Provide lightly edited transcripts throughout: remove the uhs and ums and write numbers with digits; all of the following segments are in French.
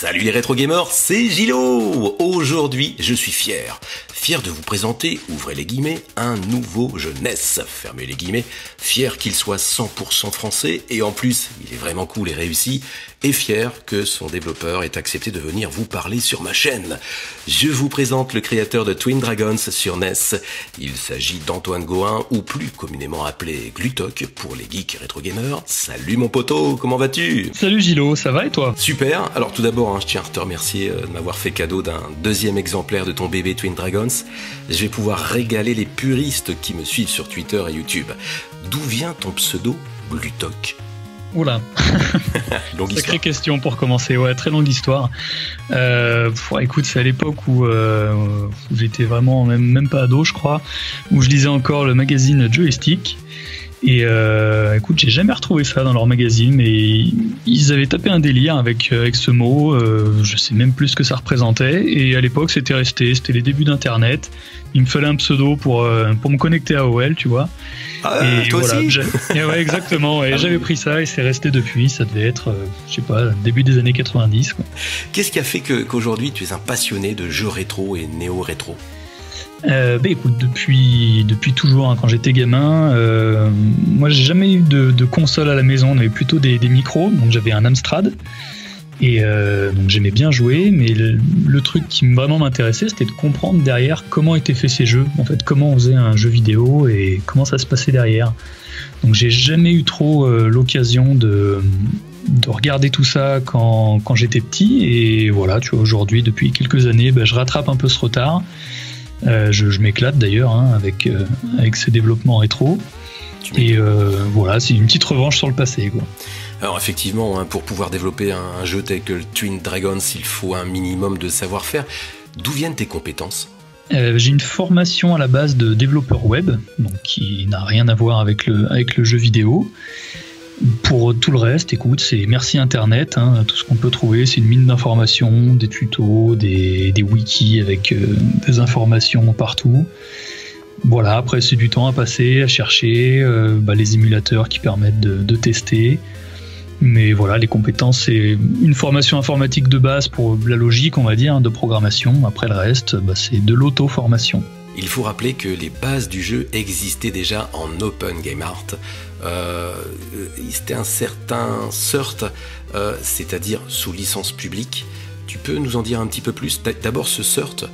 Salut les rétro gamers, c'est Gilo. Aujourd'hui, je suis fier de vous présenter, ouvrez les guillemets, un nouveau jeu NES, fermez les guillemets, fier qu'il soit 100% français, et en plus, il est vraiment cool et réussi, et fier que son développeur ait accepté de venir vous parler sur ma chaîne. Je vous présente le créateur de Twin Dragons sur NES, il s'agit d'Antoine Gohain, ou plus communément appelé Glutok, pour les geeks rétro gamers. Salut mon poteau, comment vas-tu? Salut Gilo, ça va et toi? Super, alors tout d'abord, je tiens à te remercier de m'avoir fait cadeau d'un deuxième exemplaire de ton bébé Twin Dragons. Je vais pouvoir régaler les puristes qui me suivent sur Twitter et YouTube. D'où vient ton pseudo Glutok? Oula, sacrée question pour commencer, ouais, très longue histoire. Écoute, c'est à l'époque où j'étais vraiment même pas ado, je crois, où je lisais encore le magazine Joystick. Et écoute, j'ai jamais retrouvé ça dans leur magazine, mais ils avaient tapé un délire avec ce mot, je sais même plus ce que ça représentait, et à l'époque c'était les débuts d'internet, il me fallait un pseudo pour me connecter à AOL, tu vois. Ah, et toi voilà, aussi ouais, exactement, et j'avais pris ça et c'est resté depuis, ça devait être, je sais pas, début des années 90, quoi. Qu'est-ce qui a fait qu'aujourd'hui tu es un passionné de jeux rétro et néo-rétro? Écoute, depuis toujours, hein, quand j'étais gamin, moi j'ai jamais eu de console à la maison, on avait plutôt des micros, donc j'avais un Amstrad, et donc j'aimais bien jouer, mais le truc qui vraiment m'intéressait, c'était de comprendre derrière comment étaient faits ces jeux, en fait, comment on faisait un jeu vidéo et comment ça se passait derrière. Donc j'ai jamais eu trop l'occasion de regarder tout ça quand j'étais petit, et voilà, tu vois, aujourd'hui, depuis quelques années, je rattrape un peu ce retard. Je m'éclate d'ailleurs, hein, avec ces développements rétro. Et voilà, c'est une petite revanche sur le passé, quoi. Alors effectivement, hein, pour pouvoir développer un jeu tel que le Twin Dragons, il faut un minimum de savoir-faire. D'où viennent tes compétences? J'ai une formation à la base de développeur web, donc qui n'a rien à voir avec le jeu vidéo. Pour tout le reste, écoute, c'est merci Internet, hein, tout ce qu'on peut trouver, c'est une mine d'informations, des tutos, des wikis avec des informations partout. Voilà, après c'est du temps à passer, à chercher, les émulateurs qui permettent de tester. Mais voilà, les compétences, c'est une formation informatique de base pour la logique, on va dire, de programmation. Après le reste, c'est de l'auto-formation. Il faut rappeler que les bases du jeu existaient déjà en Open Game Art. C'était un certain CERT, c'est-à-dire sous licence publique. Tu peux nous en dire un petit peu plus? D'abord, ce CERT,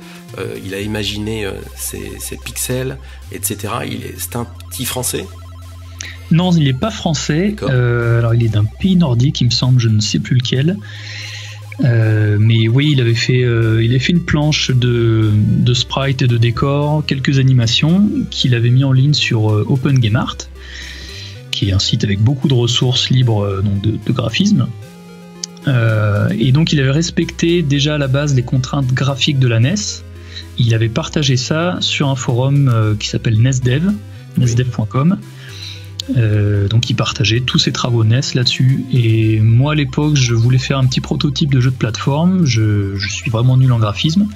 il a imaginé ces pixels, etc. C'est un petit français? Non, il n'est pas français. Alors, il est d'un pays nordique, il me semble, je ne sais plus lequel. Mais oui, il avait fait une planche de sprites et de décors, quelques animations qu'il avait mis en ligne sur Open Game Art, qui est un site avec beaucoup de ressources libres, donc de graphisme. Et donc il avait respecté déjà à la base les contraintes graphiques de la NES. Il avait partagé ça sur un forum qui s'appelle NESdev, nesdev.com. Donc il partageait tous ses travaux NES là-dessus, et moi à l'époque je voulais faire un petit prototype de jeu de plateforme, je suis vraiment nul en graphisme,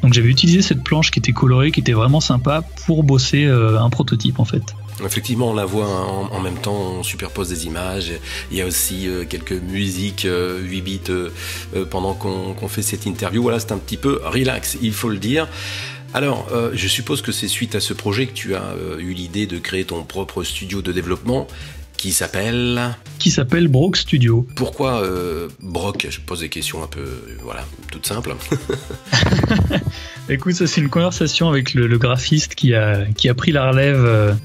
donc j'avais utilisé cette planche qui était colorée, qui était vraiment sympa pour bosser un prototype en fait. Effectivement, on la voit, hein, en même temps, on superpose des images. Il y a aussi quelques musiques 8 bits pendant qu'on fait cette interview. Voilà, c'est un petit peu relax, il faut le dire. Alors, je suppose que c'est suite à ce projet que tu as eu l'idée de créer ton propre studio de développement qui s'appelle Brock Studio. Pourquoi Brock? Je pose des questions un peu, voilà, toutes simples. Écoute, ça c'est une conversation avec le graphiste qui a pris la relève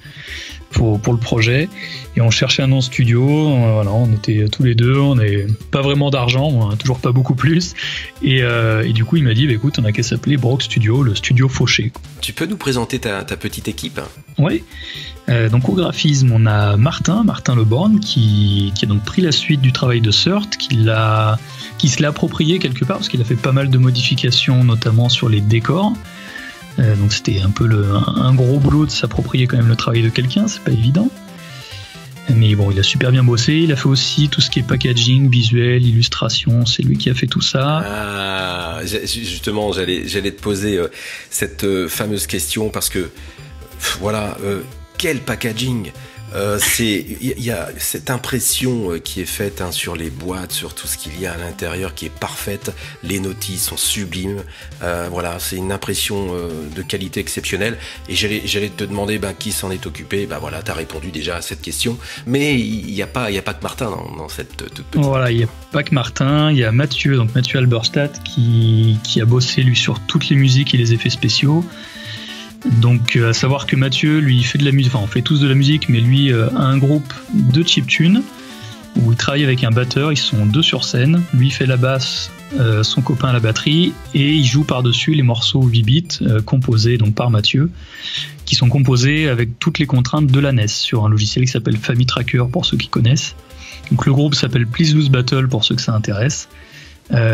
pour le projet, et on cherchait un nom studio. Voilà, on était tous les deux, on n'avait pas vraiment d'argent, on a toujours pas beaucoup plus, et du coup il m'a dit écoute, on a qu'à s'appeler Brock Studio, le studio fauché. Tu peux nous présenter ta petite équipe? Oui, donc au graphisme on a Martin Leborgne qui a donc pris la suite du travail de CERT, qui se l'a approprié quelque part parce qu'il a fait pas mal de modifications, notamment sur les décors. Donc c'était un peu un gros boulot de s'approprier quand même le travail de quelqu'un, c'est pas évident. Mais bon, il a super bien bossé, il a fait aussi tout ce qui est packaging, visuel, illustration, c'est lui qui a fait tout ça. Ah, justement, j'allais te poser cette fameuse question, parce que, voilà, quel packaging! Il y a cette impression qui est faite sur les boîtes, sur tout ce qu'il y a à l'intérieur, qui est parfaite. Les notices sont sublimes. Voilà, c'est une impression de qualité exceptionnelle. Et j'allais te demander qui s'en est occupé. Voilà, t'as répondu déjà à cette question. Mais il n'y a pas que Martin dans cette toute petite. Voilà, il n'y a pas que Martin. Il y a Mathieu, donc Mathieu Alberstadt, qui a bossé lui sur toutes les musiques et les effets spéciaux. Donc à savoir que Mathieu, lui, il fait de la musique, enfin on fait tous de la musique, mais lui a un groupe de chiptune où il travaille avec un batteur, ils sont 2 sur scène, lui fait la basse, son copain la batterie, et il joue par-dessus les morceaux 8 bits composés donc par Mathieu, qui sont composés avec toutes les contraintes de la NES sur un logiciel qui s'appelle FamiTracker pour ceux qui connaissent. Donc le groupe s'appelle Please Lose Battle pour ceux que ça intéresse.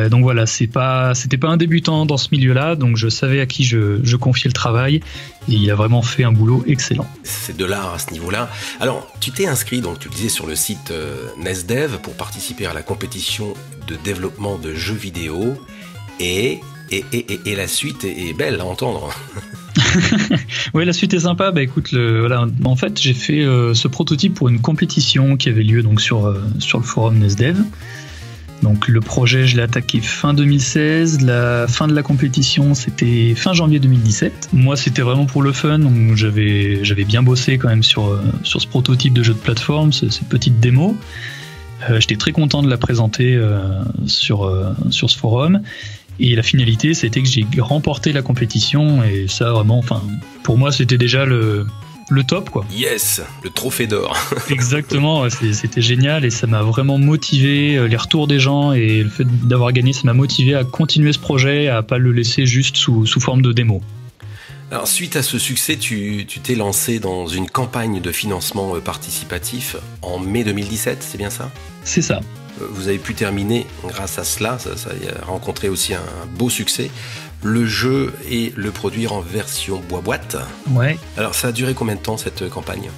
Donc voilà, c'était pas un débutant dans ce milieu-là, donc je savais à qui je confiais le travail, et il a vraiment fait un boulot excellent. C'est de l'art à ce niveau-là. Alors, tu t'es inscrit, donc tu le disais, sur le site NESdev pour participer à la compétition de développement de jeux vidéo, et la suite est belle à entendre. Oui, la suite est sympa. Écoute, voilà, en fait, j'ai fait ce prototype pour une compétition qui avait lieu donc sur le forum NESdev. Donc le projet, je l'ai attaqué fin 2016, la fin de la compétition c'était fin janvier 2017. Moi c'était vraiment pour le fun, donc j'avais bien bossé quand même sur ce prototype de jeu de plateforme, cette petite démo. J'étais très content de la présenter sur ce forum. Et la finalité, c'était que j'ai remporté la compétition, et ça vraiment, pour moi c'était déjà le top, quoi. Yes, le trophée d'or. Exactement, c'était génial, et ça m'a vraiment motivé, les retours des gens et le fait d'avoir gagné, ça m'a motivé à continuer ce projet, à pas le laisser juste sous forme de démo. Alors, suite à ce succès, tu t'es lancé dans une campagne de financement participatif en mai 2017, c'est bien ça ? C'est ça. Vous avez pu terminer, grâce à cela, ça a rencontré aussi un beau succès, le jeu et le produire en version boîte. Ouais. Alors ça a duré combien de temps cette campagne ?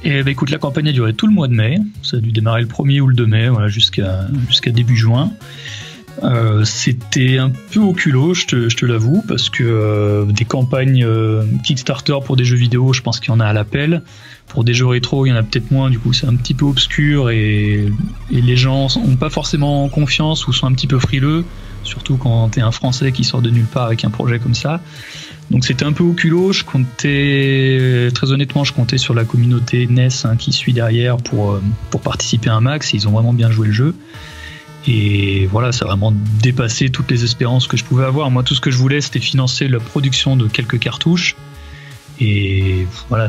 Écoute, la campagne a duré tout le mois de mai, ça a dû démarrer le 1er ou le 2 mai, voilà, jusqu'à début juin. C'était un peu au culot, je te l'avoue, parce que des campagnes Kickstarter pour des jeux vidéo, je pense qu'il y en a à l'appel. Pour des jeux rétro, il y en a peut-être moins, du coup c'est un petit peu obscur, et les gens n'ont pas forcément confiance ou sont un petit peu frileux, surtout quand t'es un Français qui sort de nulle part avec un projet comme ça. Donc c'était un peu au culot, très honnêtement, je comptais sur la communauté NES qui suit derrière pour participer à un max, et ils ont vraiment bien joué le jeu. Et voilà, ça a vraiment dépassé toutes les espérances que je pouvais avoir. Moi, tout ce que je voulais, c'était financer la production de quelques cartouches. Et voilà,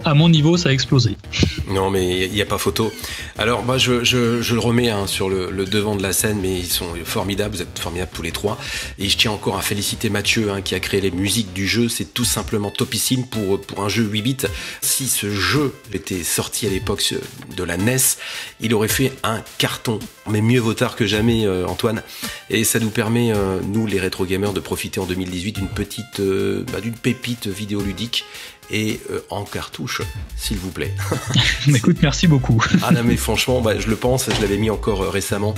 à mon niveau, ça a explosé. Non, mais il n'y a pas photo. Alors, moi, je le remets sur le devant de la scène, mais ils sont formidables, vous êtes formidables tous les trois. Et je tiens encore à féliciter Mathieu, qui a créé les musiques du jeu. C'est tout simplement topissime pour un jeu 8 bits. Si ce jeu était sorti à l'époque de la NES, il aurait fait un carton. Mais mieux vaut tard que jamais, Antoine. Et ça nous permet, nous, les rétro gamers, de profiter en 2018 d'une pépite vidéoludique. Et en cartouche, s'il vous plaît. Écoute, merci beaucoup. Ah non, mais franchement, je le pense, je l'avais mis encore récemment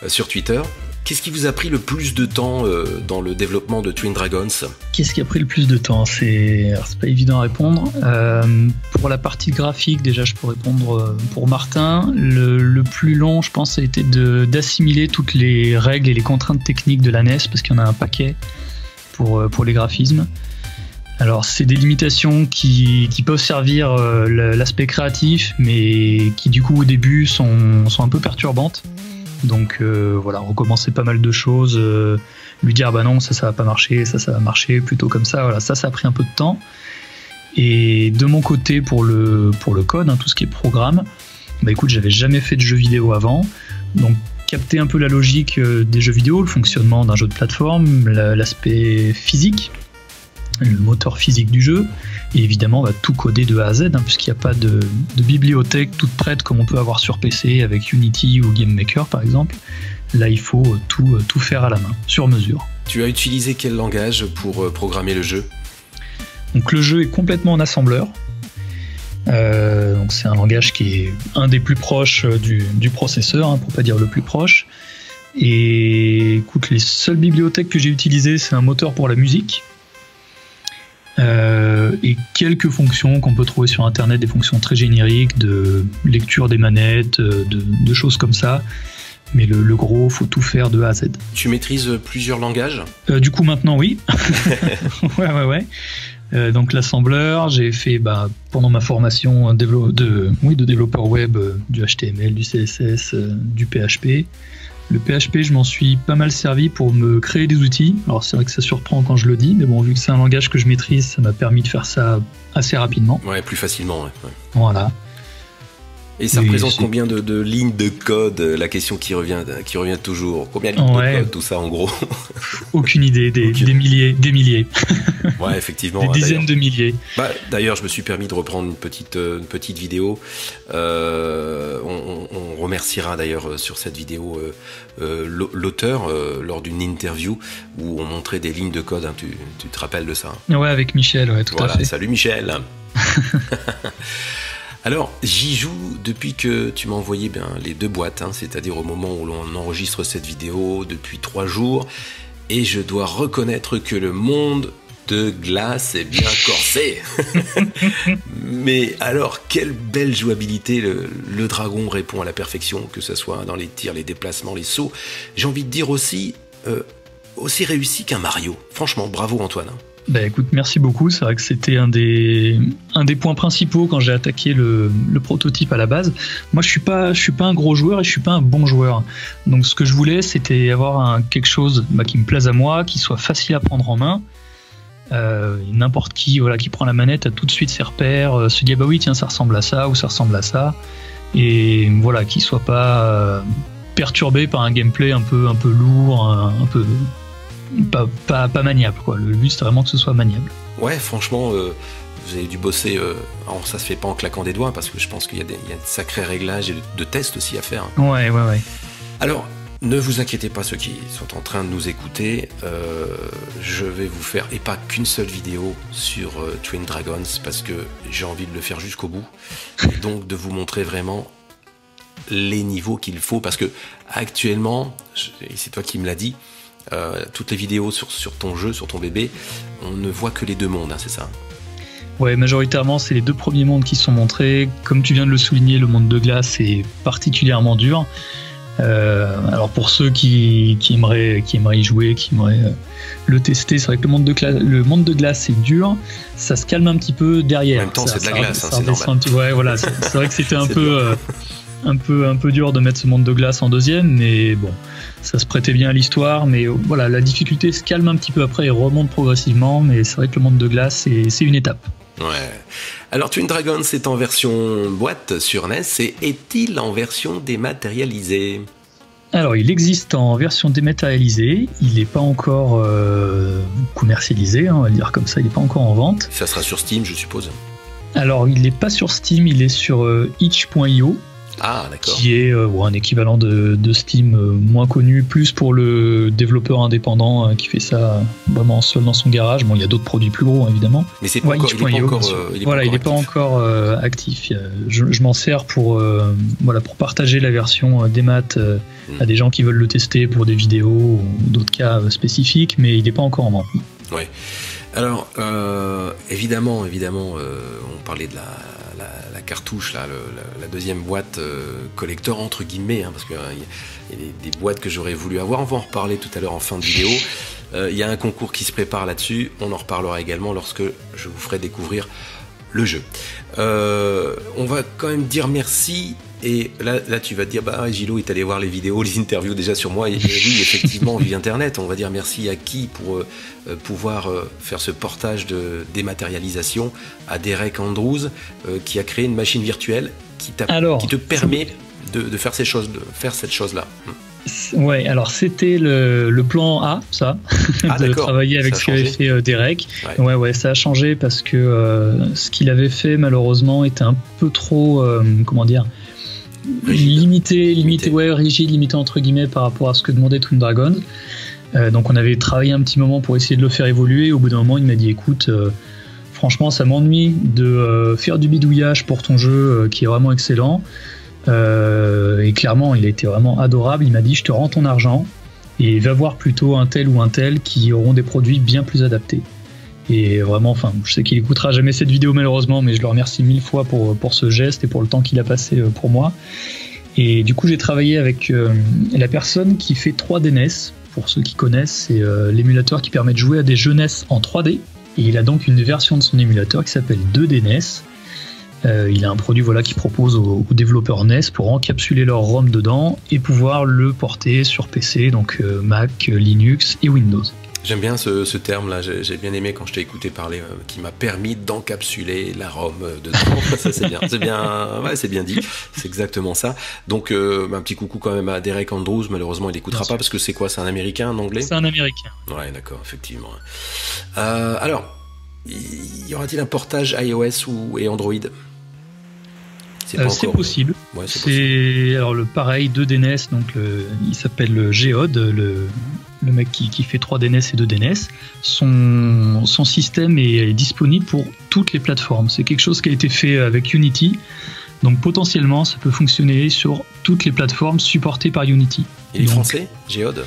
sur Twitter. Qu'est-ce qui vous a pris le plus de temps dans le développement de Twin Dragons ? Qu'est-ce qui a pris le plus de temps ? C'est pas évident à répondre. Pour la partie graphique, déjà, je peux répondre pour Martin. Le plus long, je pense, ça a été d'assimiler toutes les règles et les contraintes techniques de la NES, parce qu'il y en a un paquet pour les graphismes. Alors c'est des limitations qui peuvent servir l'aspect créatif, mais qui du coup au début sont un peu perturbantes. Donc voilà, recommencer pas mal de choses, lui dire non, ça va pas marcher, ça va marcher, plutôt comme ça. Voilà, ça a pris un peu de temps. Et de mon côté, pour le code, tout ce qui est programme, écoute, j'avais jamais fait de jeu vidéo avant, donc capter un peu la logique des jeux vidéo, le fonctionnement d'un jeu de plateforme, l'aspect physique, le moteur physique du jeu, et évidemment on va tout coder de A à Z, puisqu'il n'y a pas de bibliothèque toute prête comme on peut avoir sur PC avec Unity ou GameMaker par exemple. Là il faut tout faire à la main, sur mesure. Tu as utilisé quel langage pour programmer le jeu ? Donc le jeu est complètement en assembleur. Donc c'est un langage qui est un des plus proches du processeur, pour pas dire le plus proche. Et écoute, les seules bibliothèques que j'ai utilisées, c'est un moteur pour la musique et quelques fonctions qu'on peut trouver sur internet, des fonctions très génériques de lecture des manettes, de choses comme ça. Mais le gros, faut tout faire de A à Z. Tu maîtrises plusieurs langages ? Du coup, maintenant, oui. Ouais. Donc l'assembleur, j'ai fait pendant ma formation de développeur web du HTML, du CSS, du PHP. Le PHP, je m'en suis pas mal servi pour me créer des outils. Alors c'est vrai que ça surprend quand je le dis, mais bon, vu que c'est un langage que je maîtrise, ça m'a permis de faire ça assez rapidement. Ouais, plus facilement. Ouais. Voilà. Et ça représente combien de lignes de code, la question qui revient toujours. Combien de lignes de code, tout ça en gros? Aucune idée, des milliers. Ouais, effectivement. Des dizaines de milliers. D'ailleurs, je me suis permis de reprendre une petite vidéo. On remerciera d'ailleurs sur cette vidéo l'auteur lors d'une interview où on montrait des lignes de code. Hein, tu te rappelles de ça? Ouais, avec Michel, ouais, tout à fait. Salut Michel. Alors, j'y joue depuis que tu m'as envoyé les 2 boîtes, hein, c'est-à-dire au moment où l'on enregistre cette vidéo depuis 3 jours, et je dois reconnaître que le monde de glace est bien corsé. Mais alors, quelle belle jouabilité, le dragon répond à la perfection, que ce soit dans les tirs, les déplacements, les sauts. J'ai envie de dire aussi réussi qu'un Mario. Franchement, bravo Antoine. Écoute, merci beaucoup. C'est vrai que c'était un des points principaux quand j'ai attaqué le prototype à la base. Moi, je suis pas un gros joueur et je suis pas un bon joueur. Donc, ce que je voulais, c'était avoir quelque chose qui me plaise à moi, qui soit facile à prendre en main. N'importe qui prend la manette a tout de suite ses repères, se dit oui tiens ça ressemble à ça ou ça ressemble à ça, et voilà, qui soit pas perturbé par un gameplay un peu lourd, un peu pas maniable, quoi. Le but c'est vraiment que ce soit maniable. Ouais, franchement, vous avez dû bosser. Alors ça se fait pas en claquant des doigts parce que je pense qu'il y a de sacrés réglages et de tests aussi à faire. Ouais. Alors, ne vous inquiétez pas, ceux qui sont en train de nous écouter, je vais vous faire, et pas qu'une seule vidéo sur Twin Dragons, parce que j'ai envie de le faire jusqu'au bout, et donc de vous montrer vraiment les niveaux qu'il faut, parce que actuellement, et c'est toi qui me l'as dit, toutes les vidéos sur ton jeu, sur ton bébé, on ne voit que les 2 mondes, hein, c'est ça? Ouais, majoritairement, c'est les 2 premiers mondes qui sont montrés. Comme tu viens de le souligner, le monde de glace est particulièrement dur. Alors pour ceux qui aimeraient y jouer, qui aimeraient le tester, c'est vrai que le monde de glace c'est dur, ça se calme un petit peu derrière. En même temps, c'est de la glace, c'est normal. Ouais, voilà, c'est vrai que c'était un peu dur de mettre ce monde de glace en deuxième, mais bon, ça se prêtait bien à l'histoire. Mais voilà, la difficulté se calme un petit peu après et remonte progressivement, mais c'est vrai que le monde de glace c'est une étape. Ouais. Alors Twin Dragons est en version boîte sur NES, et est-il en version dématérialisée? Alors il existe en version dématérialisée, il n'est pas encore commercialisé, hein, on va le dire comme ça, il n'est pas encore en vente. Ça sera sur Steam, je suppose? Alors il n'est pas sur Steam, il est sur itch.io. Ah, d'accord. Qui est un équivalent de Steam moins connu, plus pour le développeur indépendant qui fait ça vraiment seul dans son garage. Bon, il y a d'autres produits plus gros, évidemment. Mais c'est pas il n'est pas encore actif. Je m'en sers pour partager la version démat à des gens qui veulent le tester pour des vidéos ou d'autres cas spécifiques, mais il n'est pas encore en vente. Ouais. Alors, évidemment, on parlait de la cartouche, là, la deuxième boîte collector, entre guillemets, hein, parce qu'il y a des boîtes que j'aurais voulu avoir. On va en reparler tout à l'heure en fin de vidéo. Il y a un concours qui se prépare là-dessus. On en reparlera également lorsque je vous ferai découvrir le jeu. On va quand même dire merci. Et là, tu vas te dire, Gilo est allé voir les vidéos, les interviews déjà sur moi. Et oui, effectivement, via Internet. On va dire merci à qui pour pouvoir faire ce portage de dématérialisation? À Derek Andrews, qui a créé une machine virtuelle qui te permet de faire cette chose-là. Ouais, alors c'était le plan A, ça, de travailler avec ce qu'avait fait Derek. Ouais, ça a changé parce que ce qu'il avait fait, malheureusement, était un peu trop, limité, rigide, limité entre guillemets par rapport à ce que demandait Twin Dragons. Donc on avait travaillé un petit moment pour essayer de le faire évoluer. Au bout d'un moment, il m'a dit écoute, franchement, ça m'ennuie de faire du bidouillage pour ton jeu qui est vraiment excellent. Et clairement, il a été vraiment adorable. Il m'a dit je te rends ton argent et va voir plutôt un tel ou un tel qui auront des produits bien plus adaptés. Et vraiment, enfin, je sais qu'il écoutera jamais cette vidéo malheureusement, mais je le remercie 1000 fois pour ce geste et pour le temps qu'il a passé pour moi. Et du coup, j'ai travaillé avec la personne qui fait 3D NES. Pour ceux qui connaissent, c'est l'émulateur qui permet de jouer à des jeux NES en 3D. Et il a donc une version de son émulateur qui s'appelle 2D NES. Il a un produit qui propose aux développeurs NES pour encapsuler leur ROM dedans et pouvoir le porter sur PC, donc Mac, Linux et Windows. J'aime bien ce terme-là, j'ai bien aimé quand je t'ai écouté parler, qui m'a permis d'encapsuler la ROM dedans. Ça, c'est bien dit, c'est exactement ça. Donc, un petit coucou quand même à Derek Andrews, malheureusement il n'écoutera pas parce que c'est quoi, c'est un Américain, un Anglais ? C'est un Américain. Ouais, d'accord, effectivement. Alors, y aura-t-il un portage iOS et Android ? C'est possible. Ouais, c'est possible. Alors pareil, 2D NES, donc il s'appelle Geode, le mec qui fait 3D NES et 2D NES. Son système est disponible pour toutes les plateformes. C'est quelque chose qui a été fait avec Unity. Donc potentiellement, ça peut fonctionner sur toutes les plateformes supportées par Unity. Il est français, Geode ?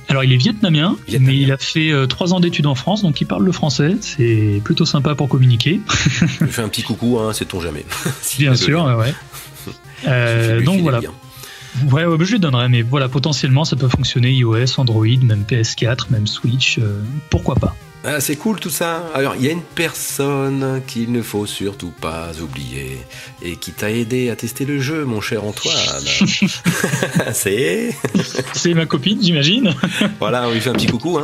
Alors il est vietnamien, mais il a fait 3 ans d'études en France, donc il parle le français. C'est plutôt sympa pour communiquer. Je lui fais un petit coucou, sait-on jamais. Si bien sûr, ouais. Donc voilà. Ouais, je lui donnerai, mais voilà, potentiellement ça peut fonctionner iOS, Android, même PS4, même Switch, pourquoi pas. Ah, c'est cool tout ça. Alors, il y a une personne qu'il ne faut surtout pas oublier et qui t'a aidé à tester le jeu, mon cher Antoine. C'est ma copine, j'imagine. Voilà, on lui fait un petit coucou.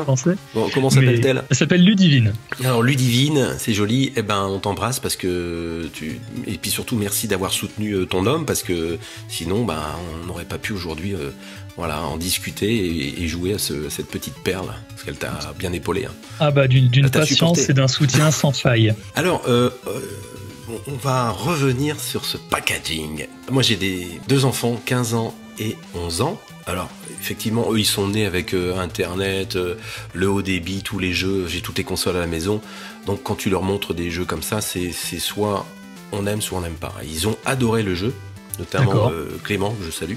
Bon, comment s'appelle-t-elle ? Elle s'appelle Ludivine. Alors, Ludivine, c'est joli. Eh ben, on t'embrasse parce que et puis surtout, merci d'avoir soutenu ton homme parce que sinon, on n'aurait pas pu aujourd'hui. En discuter et jouer à cette petite perle, parce qu'elle t'a bien épaulé. D'une patience et d'un soutien sans faille. Alors, on va revenir sur ce packaging. Moi, j'ai 2 enfants, 15 ans et 11 ans. Alors, effectivement, eux, ils sont nés avec Internet, le haut débit, tous les jeux, j'ai toutes les consoles à la maison. Donc, quand tu leur montres des jeux comme ça, c'est soit on aime, soit on n'aime pas. Ils ont adoré le jeu, notamment Clément, que je salue,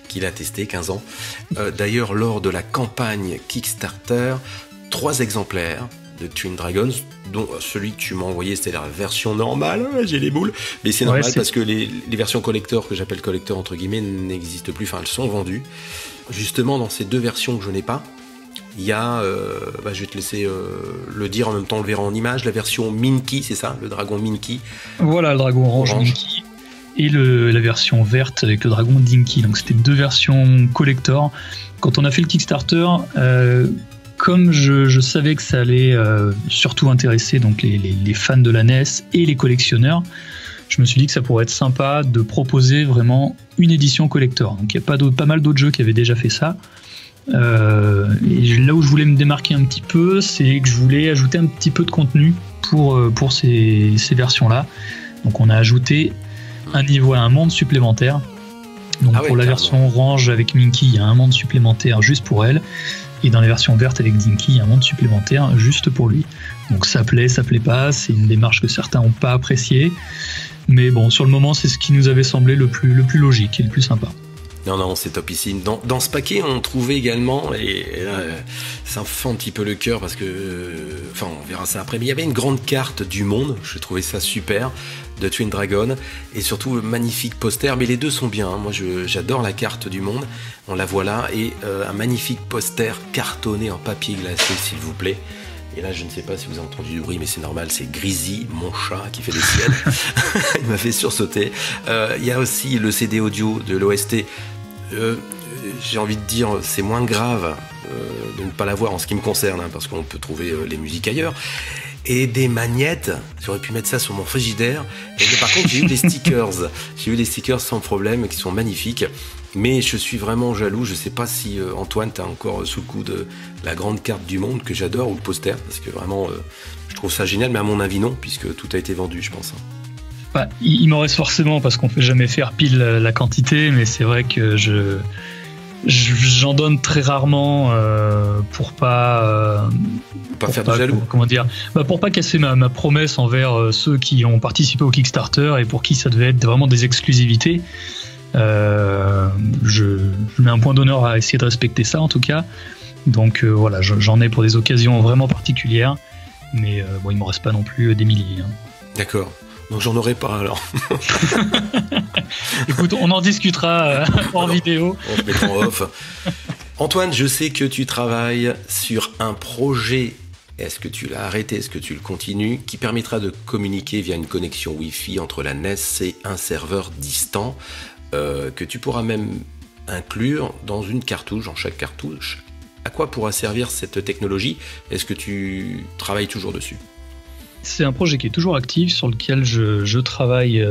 qu'il a testé, 15 ans. D'ailleurs, lors de la campagne Kickstarter, 3 exemplaires de Twin Dragons, dont celui que tu m'as envoyé, c'était la version normale, j'ai les boules, mais c'est normal parce que les versions collector, que j'appelle collector entre guillemets, n'existent plus, elles sont vendues. Justement, dans ces 2 versions que je n'ai pas, il y a, je vais te laisser le dire en même temps, on le verra en image, la version Minky, c'est ça, le dragon Minky. Voilà, le dragon orange. Minky. Et la version verte avec le dragon Dinky. Donc c'était 2 versions collector. Quand on a fait le Kickstarter, comme je savais que ça allait surtout intéresser donc les fans de la NES et les collectionneurs, je me suis dit que ça pourrait être sympa de proposer vraiment une édition collector. Donc il y a pas mal d'autres jeux qui avaient déjà fait ça. Et là où je voulais me démarquer un petit peu, c'est que je voulais ajouter un petit peu de contenu pour ces versions-là. Donc on a ajouté un monde supplémentaire. Donc pour la version orange avec Minky, il y a un monde supplémentaire juste pour elle. Et dans la version verte avec Dinky, il y a un monde supplémentaire juste pour lui. Donc ça plaît pas, c'est une démarche que certains n'ont pas appréciée. Mais bon, sur le moment, c'est ce qui nous avait semblé le plus logique et le plus sympa. Non, c'est topissime. Dans ce paquet, on trouvait également, et là, ça me fait un petit peu le cœur parce que, on verra ça après, mais il y avait une grande carte du monde, je trouvais ça super, de Twin Dragon, et surtout le magnifique poster, mais les 2 sont bien, moi j'adore la carte du monde, on la voit là, et un magnifique poster cartonné en papier glacé, s'il vous plaît. Et là, je ne sais pas si vous avez entendu du bruit, mais c'est normal, c'est Grisy, mon chat, qui fait des siennes. Il m'a fait sursauter. Il y a aussi le CD audio de l'OST. J'ai envie de dire, c'est moins grave de ne pas l'avoir en ce qui me concerne, parce qu'on peut trouver les musiques ailleurs. Et des magnettes, j'aurais pu mettre ça sur mon frigidaire. Et par contre, j'ai eu les stickers. J'ai eu les stickers sans problème, qui sont magnifiques. Mais je suis vraiment jaloux. Je sais pas si Antoine, t'as encore sous le coup de la grande carte du monde que j'adore, ou le poster, parce que vraiment, je trouve ça génial. Mais à mon avis, non, puisque tout a été vendu, je pense. Il m'en reste forcément, parce qu'on peut jamais faire pile la quantité, mais c'est vrai que j'en donne très rarement pour pas faire de jaloux. Comment dire, pour pas casser ma promesse envers ceux qui ont participé au Kickstarter et pour qui ça devait être vraiment des exclusivités. Je mets un point d'honneur à essayer de respecter ça en tout cas. Donc voilà, j'en ai pour des occasions vraiment particulières. mais bon, il m'en reste pas non plus des milliers. Hein. D'accord. Donc j'en aurai pas alors. Écoute, on en discutera en vidéo. On se mettra en off. Antoine, je sais que tu travailles sur un projet. Est-ce que tu l'as arrêté? Est-ce que tu le continues? Qui permettra de communiquer via une connexion Wi-Fi entre la NES et un serveur distant que tu pourras même inclure dans une cartouche, dans chaque cartouche. À quoi pourra servir cette technologie? Est-ce que tu travailles toujours dessus? C'est un projet qui est toujours actif, sur lequel je travaille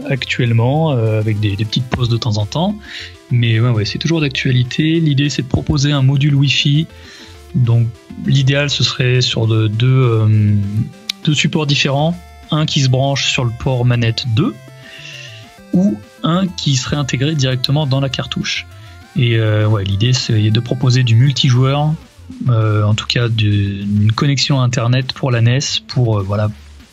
actuellement, avec des petites pauses de temps en temps. Mais ouais, c'est toujours d'actualité. L'idée, c'est de proposer un module Wi-Fi. Donc, l'idéal, ce serait sur deux supports différents. Un qui se branche sur le port manette 2, ou un qui serait intégré directement dans la cartouche. Et l'idée, c'est de proposer du multijoueur. En tout cas d'une connexion internet pour la NES, pour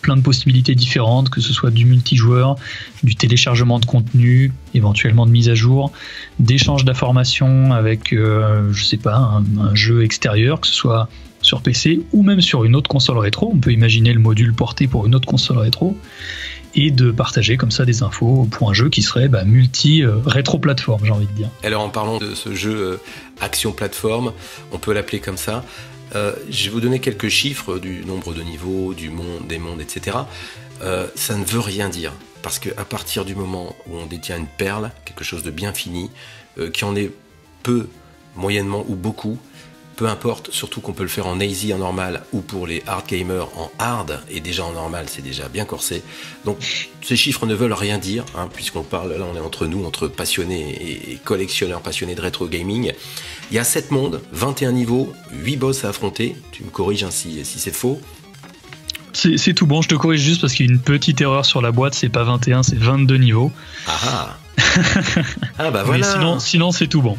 plein de possibilités différentes, que ce soit du multijoueur, du téléchargement de contenu, éventuellement de mise à jour, d'échange d'informations avec un jeu extérieur, que ce soit sur PC ou même sur une autre console rétro. On peut imaginer le module porté pour une autre console rétro, et de partager comme ça des infos pour un jeu qui serait rétro-plateforme, j'ai envie de dire. Alors en parlant de ce jeu action-plateforme, on peut l'appeler comme ça, je vais vous donner quelques chiffres du nombre de niveaux, des mondes, etc. Ça ne veut rien dire, parce qu'à partir du moment où on détient une perle, quelque chose de bien fini, qui en est peu, moyennement ou beaucoup, peu importe, surtout qu'on peut le faire en easy, en normal, ou pour les hard gamers en hard, et déjà en normal, c'est déjà bien corsé. Donc ces chiffres ne veulent rien dire, hein, puisqu'on parle, là on est entre nous, entre passionnés et collectionneurs passionnés de rétro gaming. Il y a 7 mondes, 21 niveaux, 8 boss à affronter, tu me corriges hein, si c'est faux. C'est tout bon, je te corrige juste parce qu'il y a une petite erreur sur la boîte, c'est pas 21, c'est 22 niveaux. Ah ah bah voilà. Mais sinon c'est tout bon.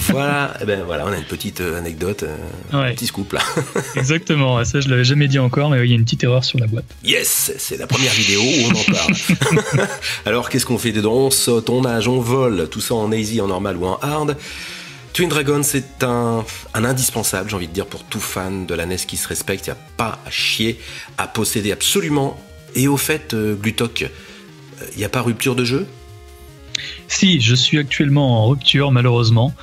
Voilà, on a une petite anecdote, un petit scoop là. Exactement, ça je l'avais jamais dit encore, mais il y a une petite erreur sur la boîte. Yes, c'est la première vidéo où on en parle. Alors qu'est-ce qu'on fait dedans? On saute, on nage, on vole, tout ça en easy, en normal ou en hard. Twin Dragon, c'est un indispensable, j'ai envie de dire, pour tout fan de la NES qui se respecte. Il n'y a pas à chier, à posséder absolument. Et au fait, Glutok, il n'y a pas rupture de jeu? Si, je suis actuellement en rupture, malheureusement.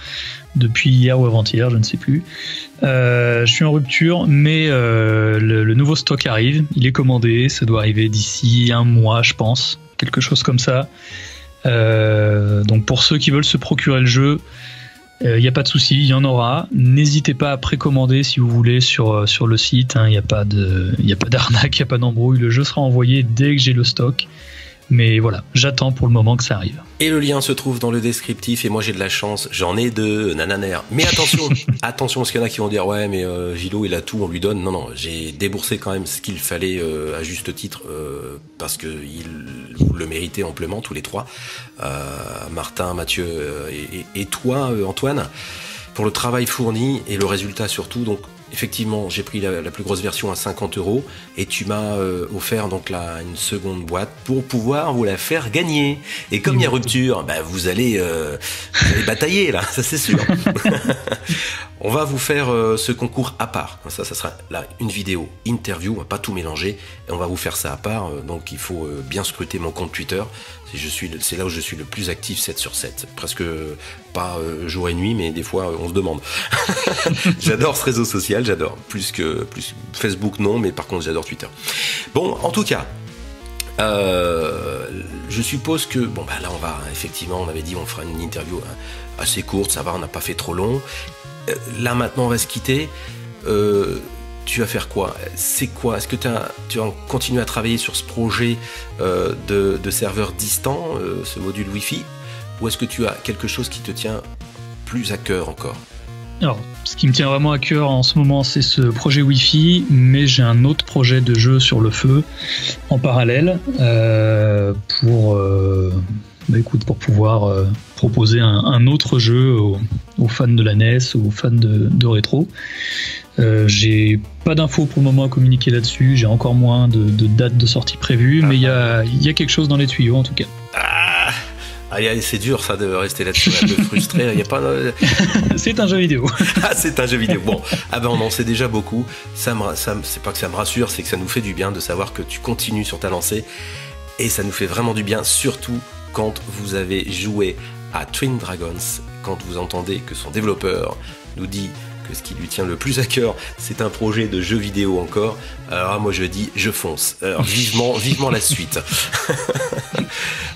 Depuis hier ou avant-hier, je ne sais plus. Je suis en rupture, mais le nouveau stock arrive. Il est commandé, ça doit arriver d'ici un mois, je pense. Quelque chose comme ça. Donc pour ceux qui veulent se procurer le jeu, il n'y a pas de souci, il y en aura. N'hésitez pas à précommander si vous voulez sur le site. Il n'y a pas d'arnaque, il n'y a pas d'embrouille. Le jeu sera envoyé dès que j'ai le stock. Mais voilà, j'attends pour le moment que ça arrive. Et le lien se trouve dans le descriptif. Et moi j'ai de la chance, j'en ai 2, nananaire. Mais attention, attention, parce qu'il y en a qui vont dire ouais mais Gilo il a tout, on lui donne. Non, j'ai déboursé quand même ce qu'il fallait à juste titre, parce que vous le méritez amplement tous les trois, Martin, Mathieu et toi Antoine, pour le travail fourni et le résultat surtout. Donc effectivement, j'ai pris la plus grosse version à 50 € et tu m'as offert donc une seconde boîte pour pouvoir vous la faire gagner. Et comme il y a rupture, vous allez batailler là, ça c'est sûr. On va vous faire ce concours à part. Ça sera là une vidéo interview, on va pas tout mélanger et on va vous faire ça à part. Donc il faut bien scruter mon compte Twitter. C'est là où je suis le plus actif 7/7. Presque pas jour et nuit, mais des fois on se demande. J'adore ce réseau social, j'adore. Plus Facebook non, mais par contre j'adore Twitter. Bon, en tout cas, je suppose que là on va effectivement, on avait dit on fera une interview assez courte, ça va, on n'a pas fait trop long. Là maintenant on va se quitter. Tu vas faire quoi? C'est quoi? Est-ce que tu vas continuer à travailler sur ce projet de serveur distant, ce module Wi-Fi, ou est-ce que tu as quelque chose qui te tient plus à cœur encore? Alors, ce qui me tient vraiment à cœur en ce moment, c'est ce projet Wi-Fi, mais j'ai un autre projet de jeu sur le feu en parallèle pour pouvoir proposer un autre jeu aux fans de la NES, aux fans de rétro. J'ai pas d'infos pour le moment à communiquer là-dessus, j'ai encore moins de dates de sortie prévues, mais il y a quelque chose dans les tuyaux en tout cas. Allez, c'est dur ça de rester là-dessus, un peu frustré. Il y a pas. C'est un jeu vidéo. Ah, c'est un jeu vidéo. Bon, on en sait déjà beaucoup. C'est pas que ça me rassure, c'est que ça nous fait du bien de savoir que tu continues sur ta lancée. Et ça nous fait vraiment du bien, surtout quand vous avez joué à Twin Dragons, quand vous entendez que son développeur nous dit que ce qui lui tient le plus à cœur, c'est un projet de jeu vidéo encore. Alors moi je dis, je fonce. Alors, vivement la suite.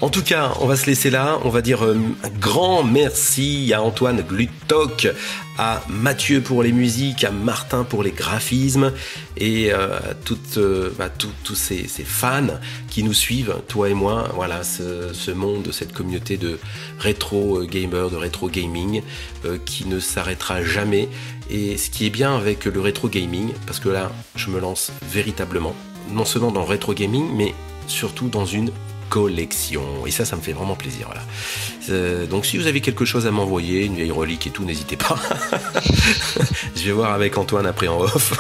En tout cas, on va se laisser là. On va dire un grand merci à Antoine Glutok, à Mathieu pour les musiques, à Martin pour les graphismes et à tous ces fans qui nous suivent, toi et moi. Voilà, ce monde, cette communauté de rétro gamers, de rétro gaming qui ne s'arrêtera jamais. Et ce qui est bien avec le rétro gaming, parce que là, je me lance véritablement, non seulement dans le rétro gaming, mais surtout dans une collection. Et ça me fait vraiment plaisir. Voilà. Donc si vous avez quelque chose à m'envoyer, une vieille relique et tout, n'hésitez pas. Je vais voir avec Antoine après en off.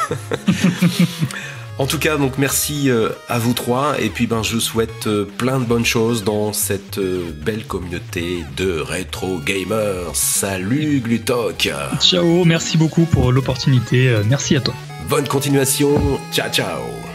En tout cas, donc merci à vous trois. Et puis je souhaite plein de bonnes choses dans cette belle communauté de rétro gamers. Salut Glutok. Ciao, merci beaucoup pour l'opportunité. Merci à toi. Bonne continuation. Ciao, ciao.